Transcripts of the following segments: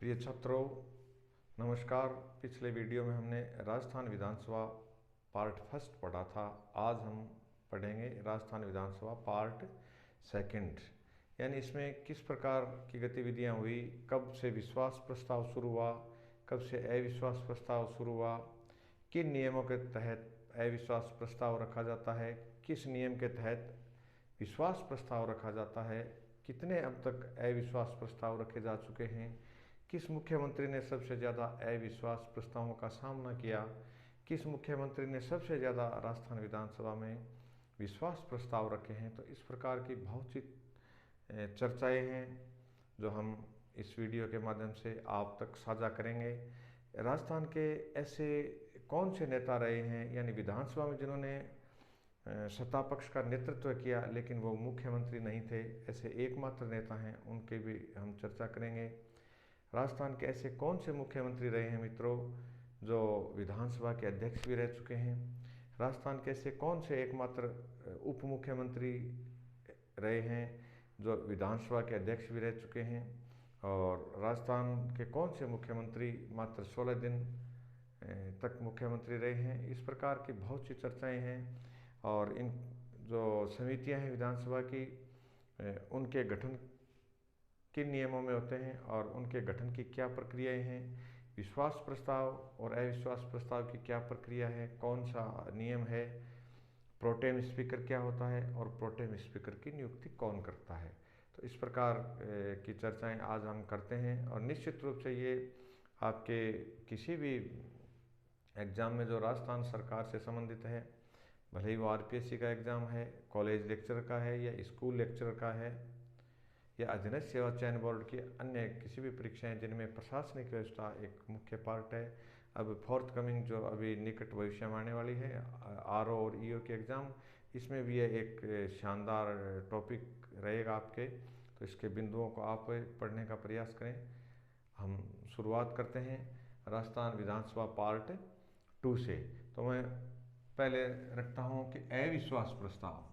प्रिय छात्रों, नमस्कार। पिछले वीडियो में हमने राजस्थान विधानसभा पार्ट फर्स्ट पढ़ा था। आज हम पढ़ेंगे राजस्थान विधानसभा पार्ट सेकंड, यानी इसमें किस प्रकार की गतिविधियां हुई, कब से विश्वास प्रस्ताव शुरू हुआ, कब से अविश्वास प्रस्ताव शुरू हुआ, किन नियमों के तहत अविश्वास प्रस्ताव रखा जाता है, किस नियम के तहत विश्वास प्रस्ताव रखा जाता है, कितने अब तक अविश्वास प्रस्ताव रखे जा चुके हैं, किस मुख्यमंत्री ने सबसे ज़्यादा अविश्वास प्रस्तावों का सामना किया, किस मुख्यमंत्री ने सबसे ज़्यादा राजस्थान विधानसभा में विश्वास प्रस्ताव रखे हैं। तो इस प्रकार की बहुत सी चर्चाएं हैं जो हम इस वीडियो के माध्यम से आप तक साझा करेंगे। राजस्थान के ऐसे कौन से नेता रहे हैं, यानी विधानसभा में जिन्होंने सत्ता पक्ष का नेतृत्व किया लेकिन वो मुख्यमंत्री नहीं थे, ऐसे एकमात्र नेता हैं, उनके भी हम चर्चा करेंगे। राजस्थान के ऐसे कौन से मुख्यमंत्री रहे हैं मित्रों जो विधानसभा के अध्यक्ष भी रह चुके हैं। राजस्थान के ऐसे कौन से एकमात्र उप मुख्यमंत्री रहे हैं जो विधानसभा के अध्यक्ष भी रह चुके हैं, और राजस्थान के कौन से मुख्यमंत्री मात्र 16 दिन तक मुख्यमंत्री रहे हैं। इस प्रकार की बहुत सी चर्चाएं हैं, और इन जो समितियां हैं विधानसभा की, उनके गठन किन नियमों में होते हैं और उनके गठन की क्या प्रक्रियाएं हैं, विश्वास प्रस्ताव और अविश्वास प्रस्ताव की क्या प्रक्रिया है, कौन सा नियम है, प्रोटेम स्पीकर क्या होता है और प्रोटेम स्पीकर की नियुक्ति कौन करता है। तो इस प्रकार की चर्चाएं आज हम करते हैं, और निश्चित रूप से ये आपके किसी भी एग्ज़ाम में जो राजस्थान सरकार से संबंधित है, भले ही वो आरपीएससी का एग्ज़ाम है, कॉलेज लेक्चर का है या स्कूल लेक्चर का है, या अधीनस्थ सेवा चयन बोर्ड की अन्य किसी भी परीक्षाएं जिनमें प्रशासनिक व्यवस्था एक मुख्य पार्ट है। अब फोर्थ कमिंग जो अभी निकट भविष्य में आने वाली है, आरओ और ईओ के एग्ज़ाम, इसमें भी ये एक शानदार टॉपिक रहेगा आपके। तो इसके बिंदुओं को आप पढ़ने का प्रयास करें। हम शुरुआत करते हैं राजस्थान विधानसभा पार्ट 2 से। तो मैं पहले रखता हूँ कि अविश्वास प्रस्ताव।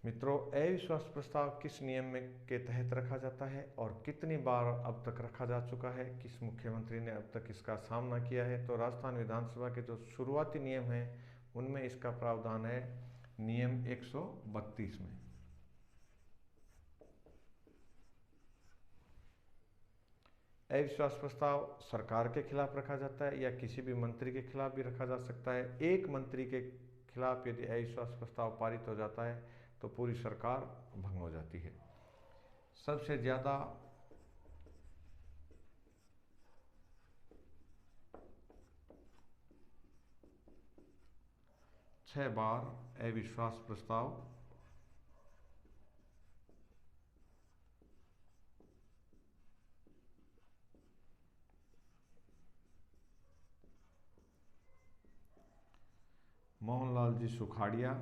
मित्रों, अविश्वास प्रस्ताव किस नियम में के तहत रखा जाता है और कितनी बार अब तक रखा जा चुका है, किस मुख्यमंत्री ने अब तक इसका सामना किया है। तो राजस्थान विधानसभा के जो शुरुआती नियम हैं उनमें इसका प्रावधान है नियम 132 में। अविश्वास प्रस्ताव सरकार के खिलाफ रखा जाता है या किसी भी मंत्री के खिलाफ भी रखा जा सकता है। एक मंत्री के खिलाफ यदि अविश्वास प्रस्ताव पारित हो जाता है तो पूरी सरकार भंग हो जाती है। सबसे ज़्यादा छह बार अविश्वास प्रस्ताव मोहनलाल जी सुखाड़िया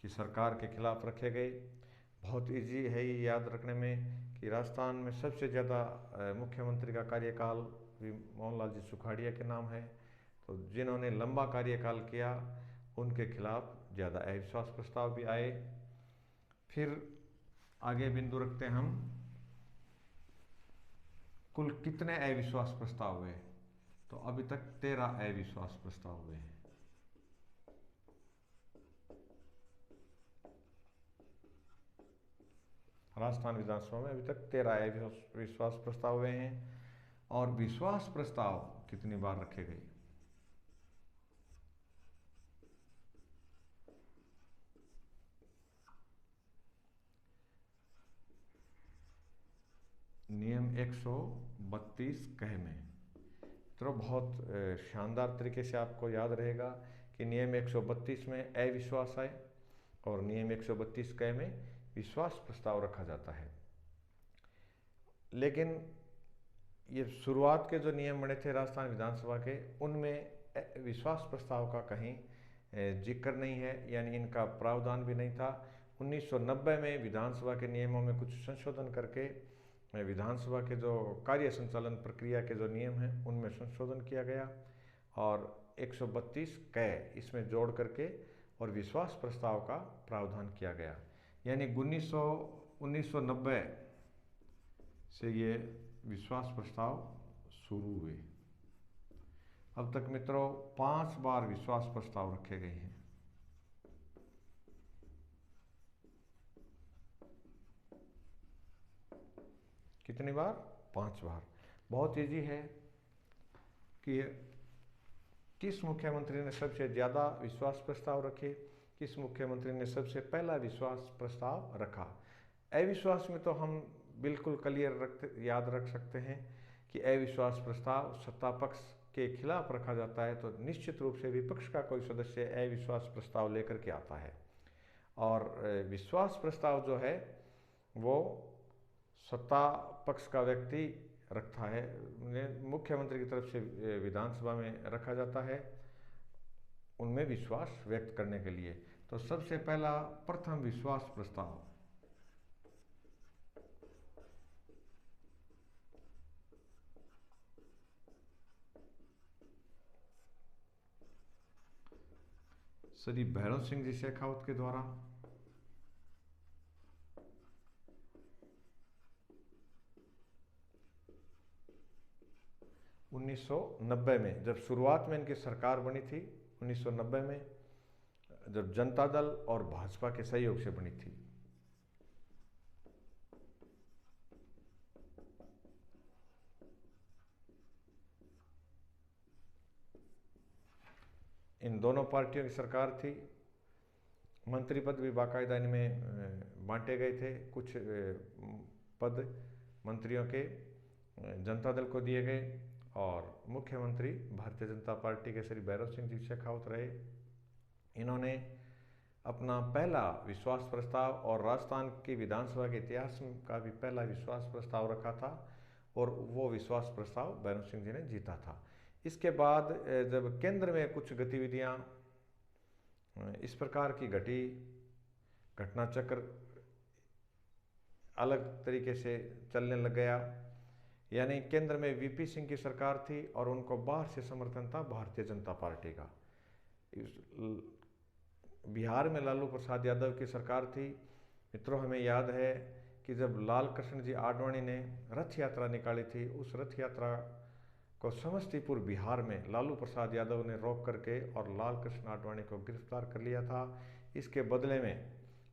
की सरकार के खिलाफ रखे गए। बहुत इजी है ये याद रखने में कि राजस्थान में सबसे ज़्यादा मुख्यमंत्री का कार्यकाल भी मोहनलाल जी सुखाड़िया के नाम है। तो जिन्होंने लंबा कार्यकाल किया उनके खिलाफ ज़्यादा अविश्वास प्रस्ताव भी आए। फिर आगे बिंदु रखते हैं हम, कुल कितने अविश्वास प्रस्ताव हुए। तो अभी तक 13 अविश्वास प्रस्ताव हुए हैं। राजस्थान विधानसभा में अभी तक 13 अविश्वास प्रस्ताव हुए हैं। और विश्वास प्रस्ताव कितनी बार रखे गए। नियम 132 कह में। तो बहुत शानदार तरीके से आपको याद रहेगा कि नियम 132 में अविश्वास आए और नियम 132 कह में विश्वास प्रस्ताव रखा जाता है। लेकिन ये शुरुआत के जो नियम बने थे राजस्थान विधानसभा के, उनमें विश्वास प्रस्ताव का कहीं जिक्र नहीं है, यानी इनका प्रावधान भी नहीं था। 1990 में विधानसभा के नियमों में कुछ संशोधन करके विधानसभा के जो कार्य संचालन प्रक्रिया के जो नियम हैं उनमें संशोधन किया गया, और 132 कै इसमें जोड़ करके और विश्वास प्रस्ताव का प्रावधान किया गया। यानी 1990 से ये विश्वास प्रस्ताव शुरू हुए। अब तक मित्रों 5 बार विश्वास प्रस्ताव रखे गए हैं। कितनी बार? 5 बार। बहुत इजी है कि किस मुख्यमंत्री ने सबसे ज़्यादा विश्वास प्रस्ताव रखे, किस मुख्यमंत्री ने सबसे पहला विश्वास प्रस्ताव रखा। अविश्वास में तो हम बिल्कुल क्लियर याद रख सकते हैं कि अविश्वास प्रस्ताव सत्ता पक्ष के खिलाफ रखा जाता है तो निश्चित रूप से विपक्ष का कोई सदस्य अविश्वास प्रस्ताव लेकर के आता है, और विश्वास प्रस्ताव जो है वो सत्ता पक्ष का व्यक्ति रखता है, मुख्यमंत्री की तरफ से विधानसभा में रखा जाता है उनमें विश्वास व्यक्त करने के लिए। तो सबसे पहला प्रथम विश्वास प्रस्ताव श्री भैरव सिंह जी शेखावत के द्वारा 1990 में, जब शुरुआत में इनकी सरकार बनी थी 1990 में, जब जनता दल और भाजपा के सहयोग से बनी थी। इन दोनों पार्टियों की सरकार थी। मंत्री पद भी बाकायदा इनमें बांटे गए थे। कुछ पद मंत्रियों के जनता दल को दिए गए और मुख्यमंत्री भारतीय जनता पार्टी के श्री भैरव सिंह जी शेखावत रहे। इन्होंने अपना पहला विश्वास प्रस्ताव और राजस्थान की विधानसभा के इतिहास का भी पहला विश्वास प्रस्ताव रखा था और वो विश्वास प्रस्ताव भैरव सिंह जी ने जीता था। इसके बाद जब केंद्र में कुछ गतिविधियां इस प्रकार की घटी, घटना चक्र अलग तरीके से चलने लग गया, यानी केंद्र में वीपी सिंह की सरकार थी और उनको बाहर से समर्थन था भारतीय जनता पार्टी का। बिहार में लालू प्रसाद यादव की सरकार थी। मित्रों, हमें याद है कि जब लाल कृष्ण जी आडवाणी ने रथ यात्रा निकाली थी, उस रथ यात्रा को समस्तीपुर बिहार में लालू प्रसाद यादव ने रोक करके और लाल कृष्ण आडवाणी को गिरफ्तार कर लिया था। इसके बदले में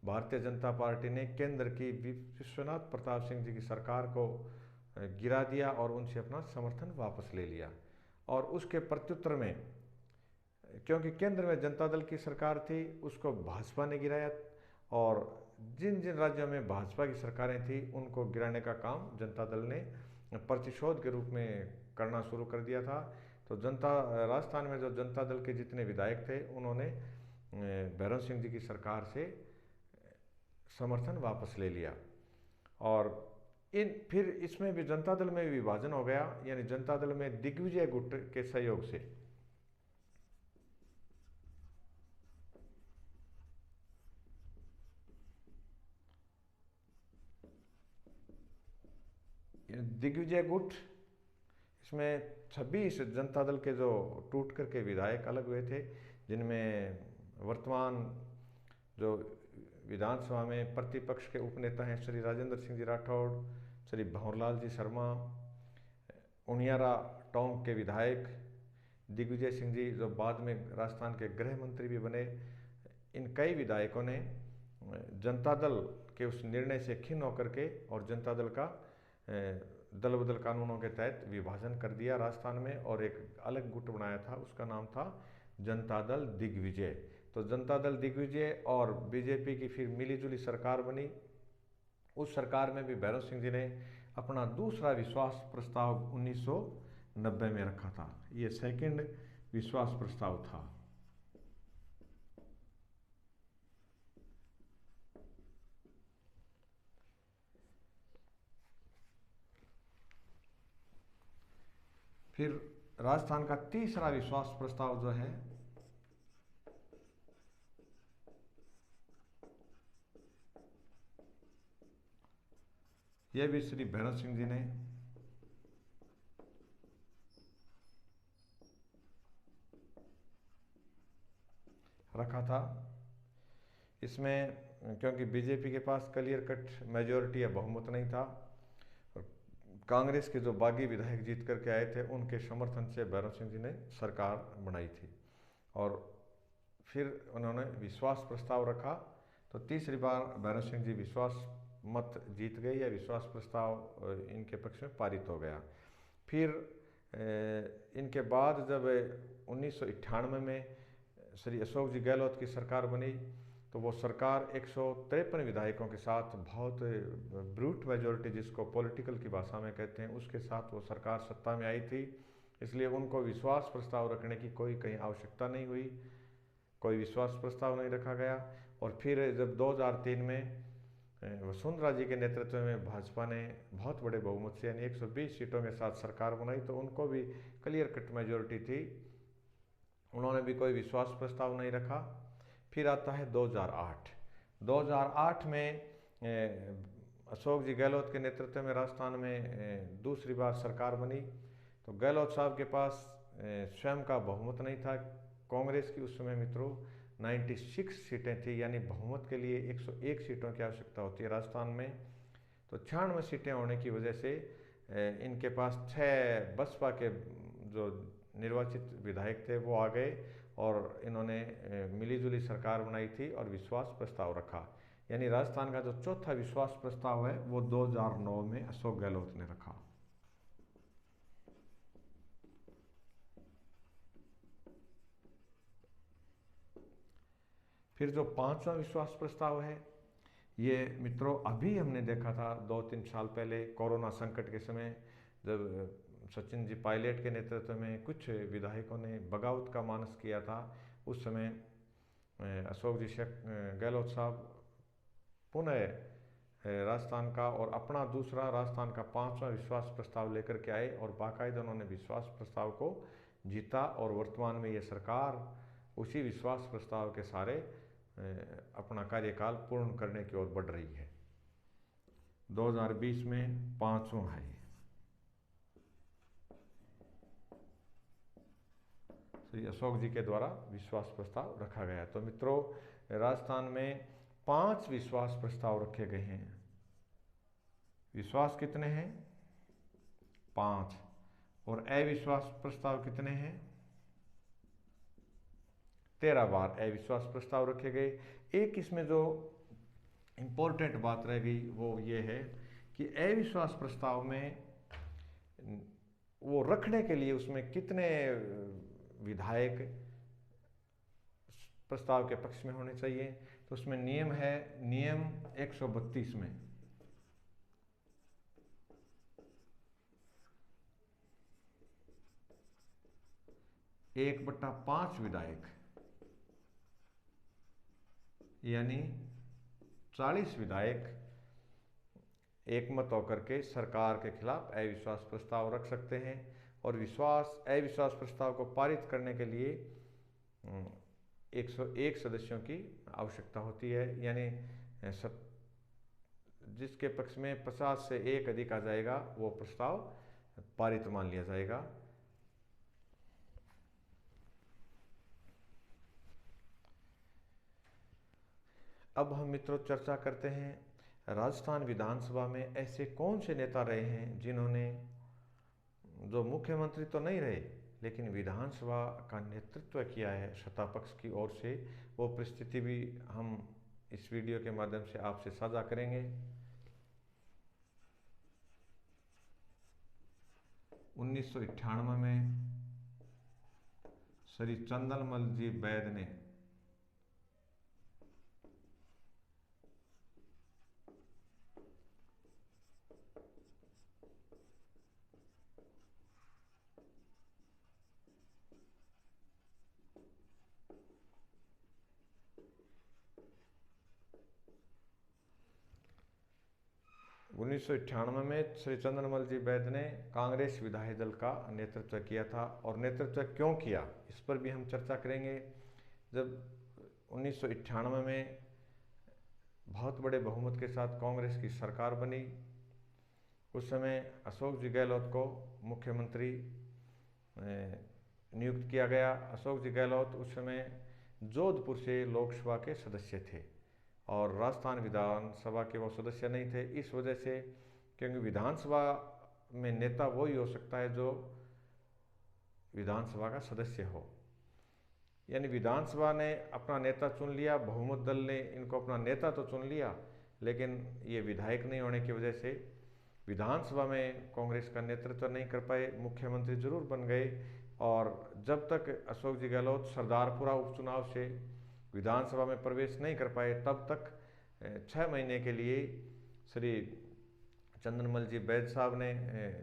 भारतीय जनता पार्टी ने केंद्र की विश्वनाथ प्रताप सिंह जी की सरकार को गिरा दिया और उनसे अपना समर्थन वापस ले लिया। और उसके प्रत्युत्तर में, क्योंकि केंद्र में जनता दल की सरकार थी, उसको भाजपा ने गिराया और जिन जिन राज्यों में भाजपा की सरकारें थी उनको गिराने का काम जनता दल ने प्रतिशोध के रूप में करना शुरू कर दिया था। तो राजस्थान में जो जनता दल के जितने विधायक थे उन्होंने भैरव सिंह जी की सरकार से समर्थन वापस ले लिया। और फिर इसमें भी जनता दल में विभाजन हो गया, यानी जनता दल में दिग्विजय गुट के सहयोग से दिग्विजय गुट, इसमें 26 जनता दल के जो टूट करके विधायक अलग हुए थे, जिनमें वर्तमान जो विधानसभा में प्रतिपक्ष के उपनेता हैं श्री राजेंद्र सिंह जी राठौड़, श्री भंवरलाल जी शर्मा, उनियारा टोंक के विधायक दिग्विजय सिंह जी जो बाद में राजस्थान के गृह मंत्री भी बने, इन कई विधायकों ने जनता दल के उस निर्णय से खिन्न होकर के और जनता दल का दल बदल कानूनों के तहत विभाजन कर दिया राजस्थान में और एक अलग गुट बनाया था, उसका नाम था जनता दल दिग्विजय। तो जनता दल दिग्विजय और बीजेपी की फिर मिलीजुली सरकार बनी। उस सरकार में भी भैरव सिंह जी ने अपना दूसरा विश्वास प्रस्ताव 1990 में रखा था। ये सेकंड विश्वास प्रस्ताव था। फिर राजस्थान का तीसरा विश्वास प्रस्ताव जो है यह भी श्री भैरव सिंह जी ने रखा था। इसमें क्योंकि बीजेपी के पास क्लियर कट मेजॉरिटी या बहुमत नहीं था, कांग्रेस के जो बागी विधायक जीत करके आए थे उनके समर्थन से भैरव सिंह जी ने सरकार बनाई थी। और फिर उन्होंने विश्वास प्रस्ताव रखा, तो तीसरी बार भैरव सिंह जी विश्वास मत जीत गए या विश्वास प्रस्ताव इनके पक्ष में पारित हो गया। फिर इनके बाद जब 1998 में श्री अशोक जी गहलोत की सरकार बनी, तो वो सरकार 153 विधायकों के साथ बहुत ब्रूट मेजॉरिटी, जिसको पॉलिटिकल की भाषा में कहते हैं, उसके साथ वो सरकार सत्ता में आई थी। इसलिए उनको विश्वास प्रस्ताव रखने की कोई कहीं आवश्यकता नहीं हुई, कोई विश्वास प्रस्ताव नहीं रखा गया। और फिर जब 2003 में वसुंधरा जी के नेतृत्व में भाजपा ने बहुत बड़े बहुमत से यानी 120 सीटों के साथ सरकार बनाई, तो उनको भी क्लियर कट मेजॉरिटी थी, उन्होंने भी कोई विश्वास प्रस्ताव नहीं रखा। फिर आता है 2008 में अशोक जी गहलोत के नेतृत्व में राजस्थान में दूसरी बार सरकार बनी। तो गहलोत साहब के पास स्वयं का बहुमत नहीं था। कांग्रेस की उस समय मित्रों 96 सीटें थी, यानी बहुमत के लिए 101 सीटों की आवश्यकता होती है राजस्थान में। तो 96 सीटें होने की वजह से इनके पास 6 बसपा के जो निर्वाचित विधायक थे वो आ गए और इन्होंने मिलीजुली सरकार बनाई थी और विश्वास प्रस्ताव रखा। यानी राजस्थान का जो चौथा विश्वास प्रस्ताव है वो 2009 में अशोक गहलोत ने रखा। फिर जो पांचवा विश्वास प्रस्ताव है, ये मित्रों अभी हमने देखा था 2-3 साल पहले कोरोना संकट के समय, जब सचिन जी पायलट के नेतृत्व में कुछ विधायकों ने बगावत का मानस किया था। उस समय अशोक जी गहलोत साहब पुनः राजस्थान का और अपना दूसरा राजस्थान का 5वां विश्वास प्रस्ताव लेकर के आए और बाकायदा उन्होंने विश्वास प्रस्ताव को जीता। और वर्तमान में ये सरकार उसी विश्वास प्रस्ताव के सहारे अपना कार्यकाल पूर्ण करने की ओर बढ़ रही है। 2020 में 5वां है। श्री अशोक जी के द्वारा विश्वास प्रस्ताव रखा गया। तो मित्रों राजस्थान में 5 विश्वास प्रस्ताव रखे गए हैं। विश्वास कितने हैं? 5। और अविश्वास प्रस्ताव कितने हैं? 13 बार अविश्वास प्रस्ताव रखे गए। एक इसमें जो इम्पोर्टेंट बात रह गई वो ये है कि अविश्वास प्रस्ताव में वो रखने के लिए उसमें कितने विधायक प्रस्ताव के पक्ष में होने चाहिए। तो उसमें नियम है, नियम 132 में 1/5 विधायक यानी 40 विधायक एकमत होकर के सरकार के खिलाफ अविश्वास प्रस्ताव रख सकते हैं। और अविश्वास प्रस्ताव को पारित करने के लिए 101 सदस्यों की आवश्यकता होती है, यानी जिसके पक्ष में 50 से 1 अधिक आ जाएगा वो प्रस्ताव पारित मान लिया जाएगा। अब हम मित्रों चर्चा करते हैं राजस्थान विधानसभा में ऐसे कौन से नेता रहे हैं जिन्होंने, जो मुख्यमंत्री तो नहीं रहे लेकिन विधानसभा का नेतृत्व किया है सत्ता पक्ष की ओर से। वो परिस्थिति भी हम इस वीडियो के माध्यम से आपसे साझा करेंगे। 1998 में श्री चंदनमल जी वैद्य ने में श्री चंद्रमल जी वैद्य ने कांग्रेस विधायक दल का नेतृत्व किया था। और नेतृत्व क्यों किया इस पर भी हम चर्चा करेंगे। जब 1998 में बहुत बड़े बहुमत के साथ कांग्रेस की सरकार बनी, उस समय अशोक जी गहलोत को मुख्यमंत्री नियुक्त किया गया। अशोक जी गहलोत उस समय जोधपुर से लोकसभा के सदस्य थे और राजस्थान विधानसभा के वो सदस्य नहीं थे। इस वजह से, क्योंकि विधानसभा में नेता वही हो सकता है जो विधानसभा का सदस्य हो, यानी विधानसभा ने अपना नेता चुन लिया, बहुमत दल ने इनको अपना नेता तो चुन लिया, लेकिन ये विधायक नहीं होने की वजह से विधानसभा में कांग्रेस का नेतृत्व नहीं कर पाए। मुख्यमंत्री जरूर बन गए और जब तक अशोक जी गहलोत सरदारपुरा उपचुनाव से विधानसभा में प्रवेश नहीं कर पाए, तब तक 6 महीने के लिए श्री चंद्रमल जी बैद साहब ने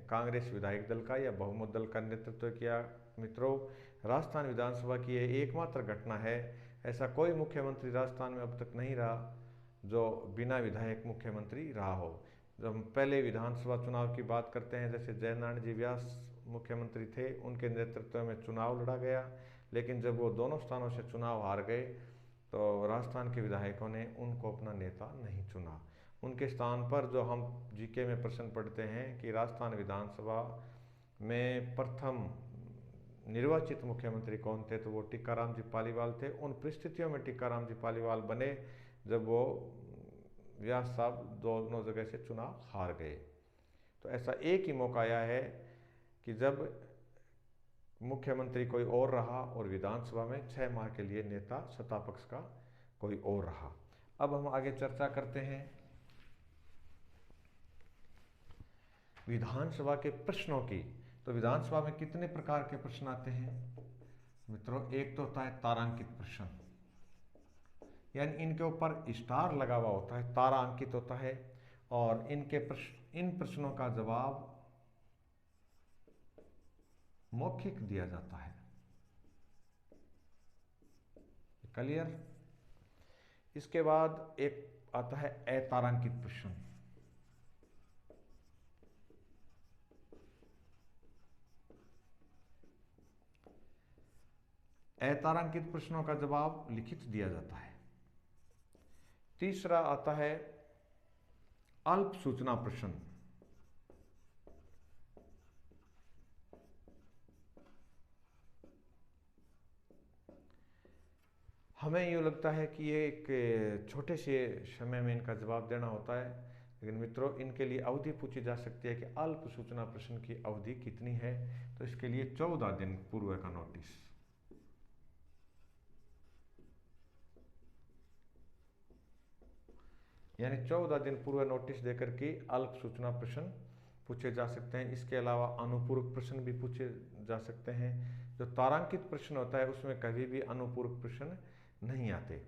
कांग्रेस विधायक दल का या बहुमत दल का नेतृत्व किया। मित्रों, राजस्थान विधानसभा की यह एकमात्र घटना है, ऐसा कोई मुख्यमंत्री राजस्थान में अब तक नहीं रहा जो बिना विधायक मुख्यमंत्री रहा हो। जब हम पहले विधानसभा चुनाव की बात करते हैं, जैसे जयनारायण जी व्यास मुख्यमंत्री थे, उनके नेतृत्व में चुनाव लड़ा गया, लेकिन जब वो दोनों स्थानों से चुनाव हार गए तो राजस्थान के विधायकों ने उनको अपना नेता नहीं चुना। उनके स्थान पर जो हम जीके में प्रश्न पढ़ते हैं कि राजस्थान विधानसभा में प्रथम निर्वाचित मुख्यमंत्री कौन थे, तो वो टीकाराम जी पालीवाल थे। उन परिस्थितियों में टीकाराम जी पालीवाल बने जब वो व्यास साहब दोनों जगह से चुनाव हार गए। तो ऐसा एक ही मौका आया है कि जब मुख्यमंत्री कोई और रहा और विधानसभा में 6 माह के लिए नेता सत्ता पक्ष का कोई और रहा। अब हम आगे चर्चा करते हैं विधानसभा के प्रश्नों की। तो विधानसभा में कितने प्रकार के प्रश्न आते हैं मित्रों? एक तो होता है तारांकित प्रश्न, यानी इनके ऊपर स्टार लगा हुआ होता है, तारा अंकित होता है और इन प्रश्नों का जवाब मौखिक दिया जाता है। क्लियर? इसके बाद एक आता है अतारांकित प्रश्न। अतारांकित प्रश्नों का जवाब लिखित दिया जाता है। तीसरा आता है अल्प सूचना प्रश्न। हमें यूँ लगता है कि ये एक छोटे से समय में इनका जवाब देना होता है, लेकिन मित्रों इनके लिए अवधि पूछी जा सकती है कि अल्प सूचना प्रश्न की अवधि कितनी है। तो इसके लिए 14 दिन पूर्व का नोटिस। यानी 14 दिन पूर्व नोटिस देकर के अल्प सूचना प्रश्न पूछे जा सकते हैं। इसके अलावा अनुपूरक प्रश्न भी पूछे जा सकते हैं। जो तारांकित प्रश्न होता है उसमें कभी भी अनुपूरक प्रश्न नहीं आते,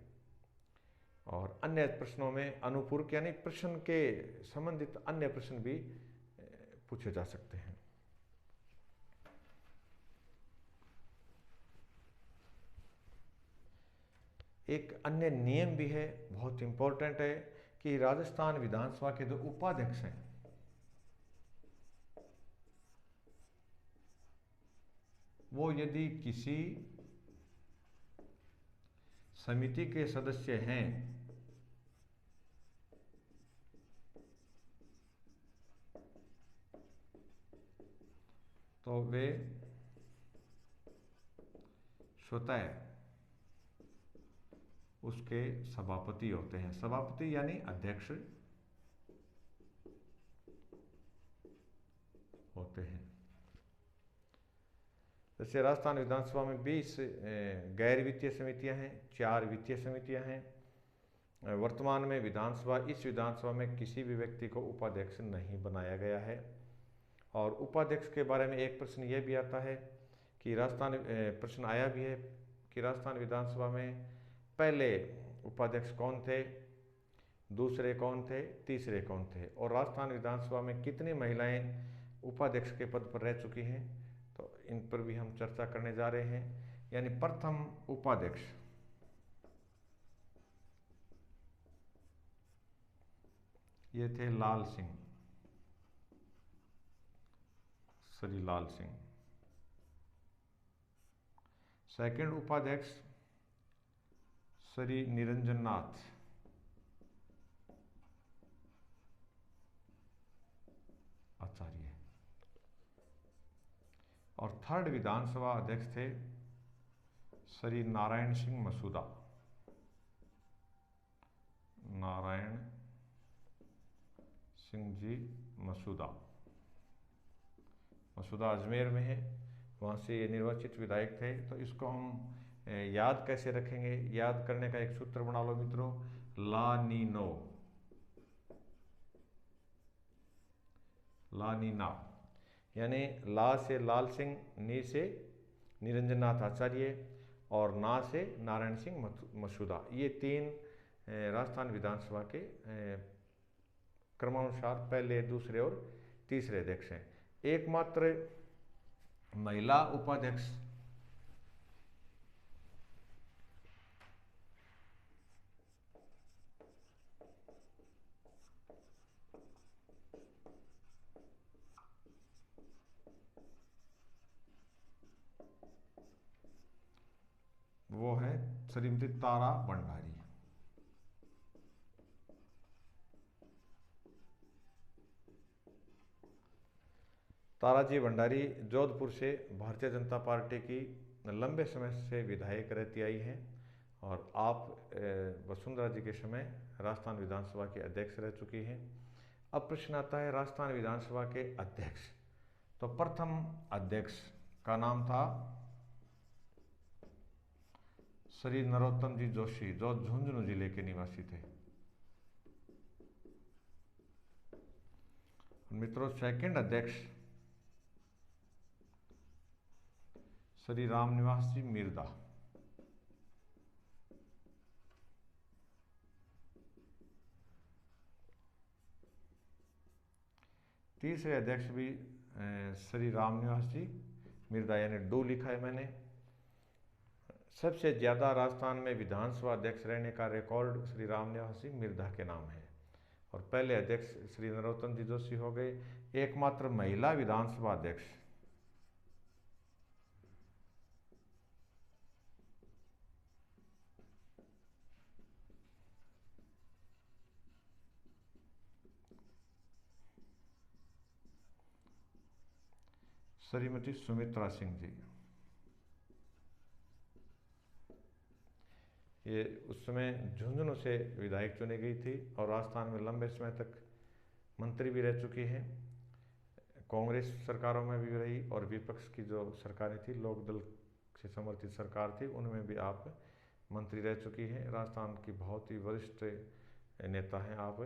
और अन्य प्रश्नों में अनुपूरक यानी प्रश्न के संबंधित अन्य प्रश्न भी पूछे जा सकते हैं। एक अन्य नियम भी है, बहुत इंपॉर्टेंट है, कि राजस्थान विधानसभा के जो उपाध्यक्ष हैं वो यदि किसी समिति के सदस्य हैं तो वे स्वतः उसके सभापति होते हैं। सभापति यानी अध्यक्ष होते हैं। जैसे राजस्थान विधानसभा में 20 गैर वित्तीय समितियां हैं, 4 वित्तीय समितियां हैं। वर्तमान में इस विधानसभा में किसी भी व्यक्ति को उपाध्यक्ष नहीं बनाया गया है। और उपाध्यक्ष के बारे में एक प्रश्न यह भी आता है कि प्रश्न आया भी है कि राजस्थान विधानसभा में पहले उपाध्यक्ष कौन थे, दूसरे कौन थे, तीसरे कौन थे, और राजस्थान विधानसभा में कितनी महिलाएं उपाध्यक्ष के पद पर रह चुकी हैं। तो इन पर भी हम चर्चा करने जा रहे हैं। यानी प्रथम उपाध्यक्ष ये थे लाल सिंह, श्री लाल सिंह। सेकंड उपाध्यक्ष श्री निरंजन नाथ, आचार्य। और थर्ड विधानसभा अध्यक्ष थे श्री नारायण सिंह मसूदा, नारायण सिंह जी मसूदा। मसूदा अजमेर में है, वहाँ से ये निर्वाचित विधायक थे। तो इसको हम याद कैसे रखेंगे? याद करने का एक सूत्र बना लो मित्रों, ला नीनो, ला नीना, यानी ला से लाल सिंह, नी से निरंजननाथ आचार्य और ना से नारायण सिंह मसूदा। ये तीन राजस्थान विधानसभा के क्रमानुसार पहले, दूसरे और तीसरे अध्यक्ष हैं। एकमात्र महिला उपाध्यक्ष वो है श्रीमती तारा भंडारी। ताराजी भंडारी जोधपुर से भारतीय जनता पार्टी की लंबे समय से विधायक रहती आई हैं और आप वसुंधरा जी के समय राजस्थान विधानसभा के अध्यक्ष रह चुकी हैं। अब प्रश्न आता है राजस्थान विधानसभा के अध्यक्ष। तो प्रथम अध्यक्ष का नाम था श्री नरोत्तम जी जोशी, जो झुंझुनू जिले के निवासी थे। मित्रों, सेकंड अध्यक्ष श्री रामनिवास जी मिर्दा। तीसरे अध्यक्ष भी श्री रामनिवास जी मिर्दा, यानी डू लिखा है मैंने। सबसे ज़्यादा राजस्थान में विधानसभा अध्यक्ष रहने का रिकॉर्ड श्री रामनिवास जी मिर्दा के नाम है। और पहले अध्यक्ष श्री नरोत्तम जी जोशी हो गए। एकमात्र महिला विधानसभा अध्यक्ष श्रीमती सुमित्रा सिंह जी। ये उस समय झुंझुनू से विधायक चुनी गई थी और राजस्थान में लंबे समय तक मंत्री भी रह चुकी हैं। कांग्रेस सरकारों में भी रही और विपक्ष की जो सरकारें थी, लोक दल से समर्थित सरकार थी, उनमें भी आप मंत्री रह चुकी हैं। राजस्थान की बहुत ही वरिष्ठ नेता हैं आप।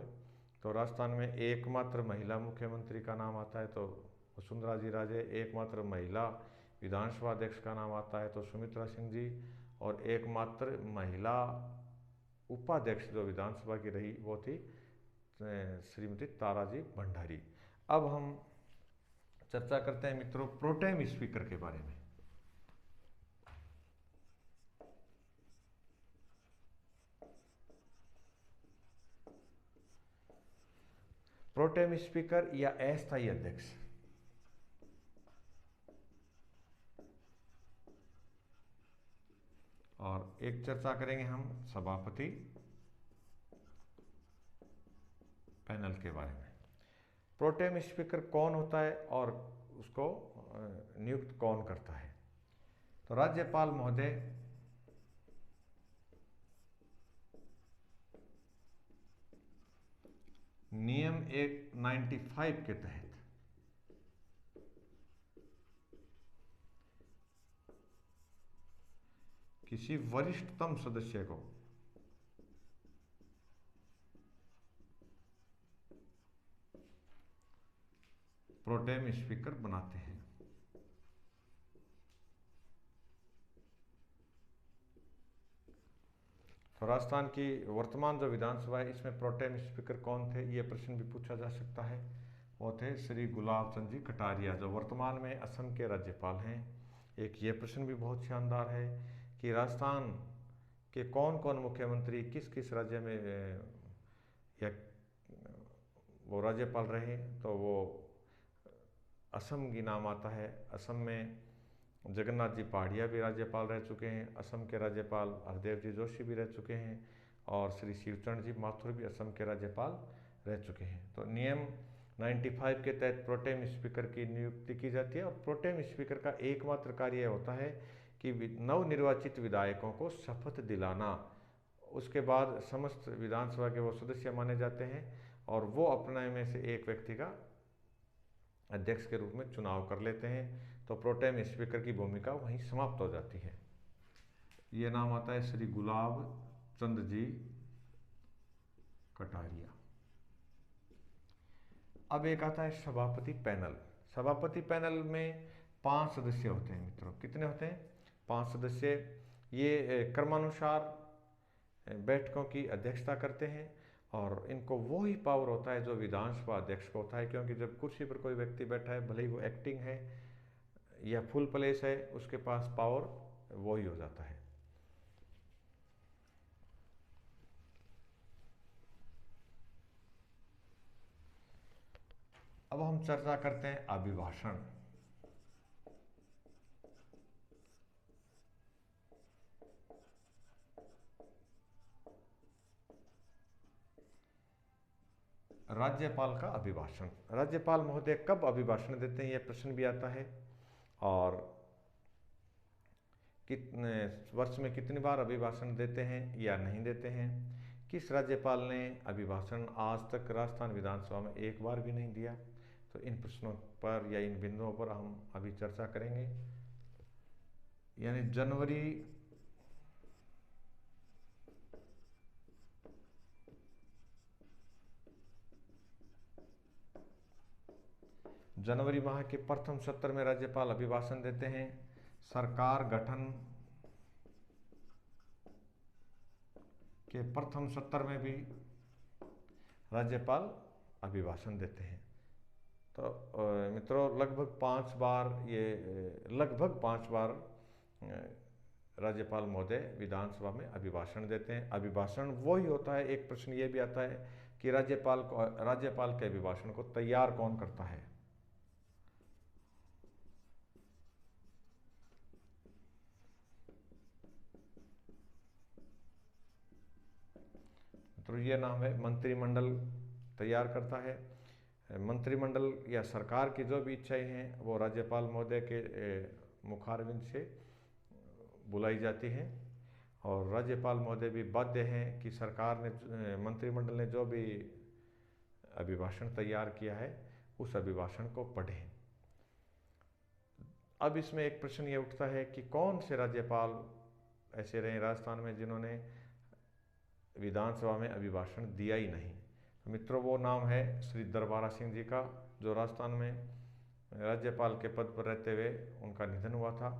तो राजस्थान में एकमात्र महिला मुख्यमंत्री का नाम आता है तो वसुंधरा जी राजे, एकमात्र महिला विधानसभा अध्यक्ष का नाम आता है तो सुमित्रा सिंह जी, और एकमात्र महिला उपाध्यक्ष जो विधानसभा की रही वो थी श्रीमती ताराजी भंडारी। अब हम चर्चा करते हैं मित्रों प्रोटेम स्पीकर के बारे में। प्रोटेम स्पीकर या अस्थायी अध्यक्ष। और एक चर्चा करेंगे हम सभापति पैनल के बारे में। प्रोटेम स्पीकर कौन होता है और उसको नियुक्त कौन करता है? तो राज्यपाल महोदय नियम 195 के तहत किसी वरिष्ठतम सदस्य को प्रोटेम स्पीकर बनाते हैं। तो राजस्थान की वर्तमान जो विधानसभा है इसमें प्रोटेम स्पीकर कौन थे, ये प्रश्न भी पूछा जा सकता है। वो थे श्री गुलाब चंद जी कटारिया, जो वर्तमान में असम के राज्यपाल हैं। एक ये प्रश्न भी बहुत शानदार है कि राजस्थान के कौन कौन मुख्यमंत्री किस किस राज्य में या वो राज्यपाल रहे, तो वो असम की नाम आता है। असम में जगन्नाथ जी पहाड़िया भी राज्यपाल रह चुके हैं। असम के राज्यपाल हरदेव जी जोशी भी रह चुके हैं और श्री शिवचरण जी माथुर भी असम के राज्यपाल रह चुके हैं। तो नियम 95 के तहत प्रोटेम स्पीकर की नियुक्ति की जाती है और प्रोटेम स्पीकर का एकमात्र कार्य होता है कि नवनिर्वाचित विधायकों को शपथ दिलाना। उसके बाद समस्त विधानसभा के वो सदस्य माने जाते हैं और वो अपने में से एक व्यक्ति का अध्यक्ष के रूप में चुनाव कर लेते हैं। तो प्रोटेम स्पीकर की भूमिका वहीं समाप्त हो जाती है। ये नाम आता है श्री गुलाब चंद जी कटारिया। अब एक आता है सभापति पैनल। सभापति पैनल में 5 सदस्य होते हैं मित्रों। कितने होते हैं? 5 सदस्य। ये क्रमानुसार बैठकों की अध्यक्षता करते हैं और इनको वो ही पावर होता है जो विधानसभा अध्यक्ष को होता है, क्योंकि जब कुर्सी पर कोई व्यक्ति बैठा है, भले ही वो एक्टिंग है या फुल प्लेस है, उसके पास पावर वो ही हो जाता है। अब हम चर्चा करते हैं अभिभाषण। राज्यपाल का अभिभाषण। राज्यपाल महोदय कब अभिभाषण देते हैं, यह प्रश्न भी आता है। और कितने वर्ष में कितनी बार अभिभाषण देते हैं या नहीं देते हैं। किस राज्यपाल ने अभिभाषण आज तक राजस्थान विधानसभा में एक बार भी नहीं दिया। तो इन प्रश्नों पर या इन बिंदुओं पर हम अभी चर्चा करेंगे। यानी जनवरी माह के प्रथम सत्र में राज्यपाल अभिभाषण देते हैं। सरकार गठन के प्रथम सत्र में भी राज्यपाल अभिभाषण देते हैं। तो मित्रों लगभग 5 बार राज्यपाल महोदय विधानसभा में अभिभाषण देते हैं। अभिभाषण वो ही होता है। एक प्रश्न ये भी आता है कि राज्यपाल के अभिभाषण को तैयार कौन करता है। तो ये नाम है मंत्रिमंडल तैयार करता है। मंत्रिमंडल या सरकार की जो भी इच्छाएं हैं वो राज्यपाल महोदय के मुखारविंद से बुलाई जाती हैं और राज्यपाल महोदय भी बाध्य हैं कि सरकार ने मंत्रिमंडल ने जो भी अभिभाषण तैयार किया है उस अभिभाषण को पढ़ें। अब इसमें एक प्रश्न ये उठता है कि कौन से राज्यपाल ऐसे रहे राजस्थान में जिन्होंने विधानसभा में अभिभाषण दिया ही नहीं। तो मित्रों वो नाम है श्री दरबारा सिंह जी का, जो राजस्थान में राज्यपाल के पद पर रहते हुए उनका निधन हुआ था।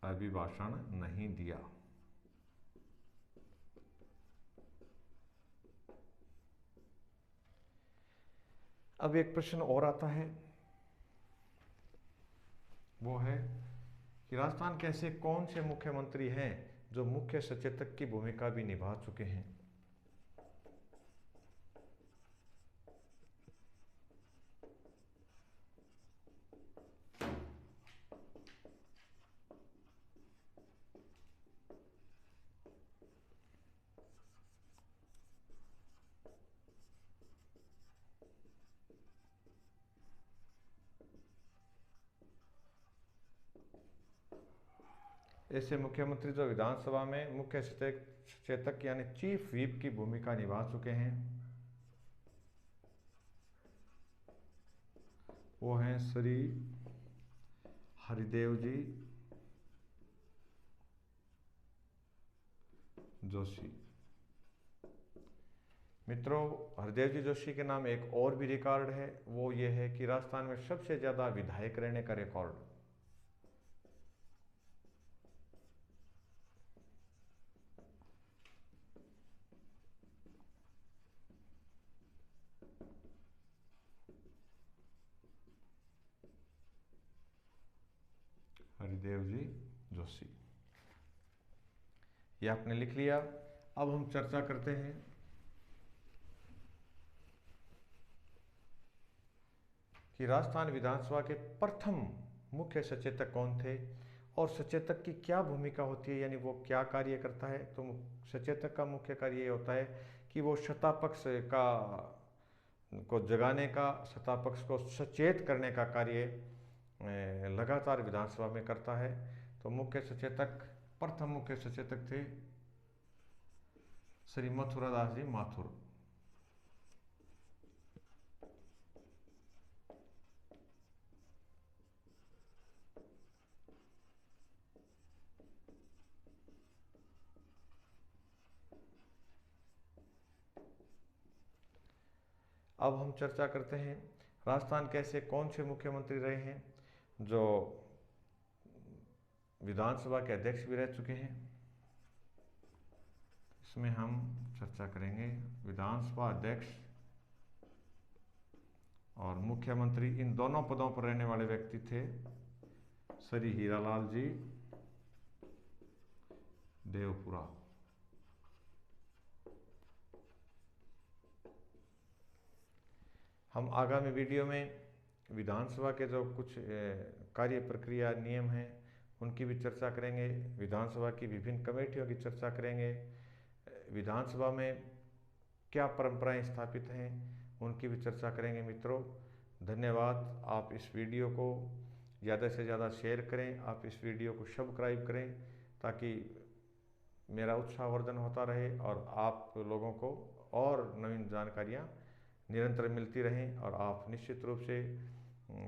अभिभाषण नहीं दिया। अब एक प्रश्न और आता है, वो है कि राजस्थान के ऐसे कौन से मुख्यमंत्री हैं जो मुख्य सचेतक की भूमिका भी निभा चुके हैं। ऐसे मुख्यमंत्री जो विधानसभा में मुख्य सचेतक यानी चीफ व्हिप की भूमिका निभा चुके हैं वो हैं श्री हरिदेव जी जोशी। मित्रों हरदेव जी जोशी के नाम एक और भी रिकॉर्ड है, वो ये है कि राजस्थान में सबसे ज्यादा विधायक रहने का रिकॉर्ड हरिदेव जी जोशी। ये आपने लिख लिया। अब हम चर्चा करते हैं कि राजस्थान विधानसभा के प्रथम मुख्य सचेतक कौन थे और सचेतक की क्या भूमिका होती है, यानी वो क्या कार्य करता है। तो सचेतक का मुख्य कार्य ये होता है कि वो सत्तापक्ष का को जगाने का, सत्तापक्ष को सचेत करने का कार्य लगातार विधानसभा में करता है। तो मुख्य सचेतक, प्रथम मुख्य सचेतक थे श्री मथुरादास जी माथुर। अब हम चर्चा करते हैं राजस्थान के ऐसे कौन से मुख्यमंत्री रहे हैं जो विधानसभा के अध्यक्ष भी रह चुके हैं। इसमें हम चर्चा करेंगे विधानसभा अध्यक्ष और मुख्यमंत्री, इन दोनों पदों पर रहने वाले व्यक्ति थे श्री हीरालाल जी देवपुरा। हम आगामी वीडियो में विधानसभा के जो कुछ कार्य प्रक्रिया नियम हैं उनकी भी चर्चा करेंगे, विधानसभा की विभिन्न कमेटियों की चर्चा करेंगे, विधानसभा में क्या परंपराएं स्थापित हैं उनकी भी चर्चा करेंगे। मित्रों, धन्यवाद। आप इस वीडियो को ज़्यादा से ज़्यादा शेयर करें, आप इस वीडियो को सब्सक्राइब करें ताकि मेरा उत्साहवर्धन होता रहे और आप लोगों को और नवीन जानकारियाँ निरंतर मिलती रहें और आप निश्चित रूप से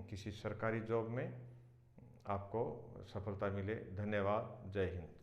किसी सरकारी जॉब में आपको सफलता मिले। धन्यवाद। जय हिंद।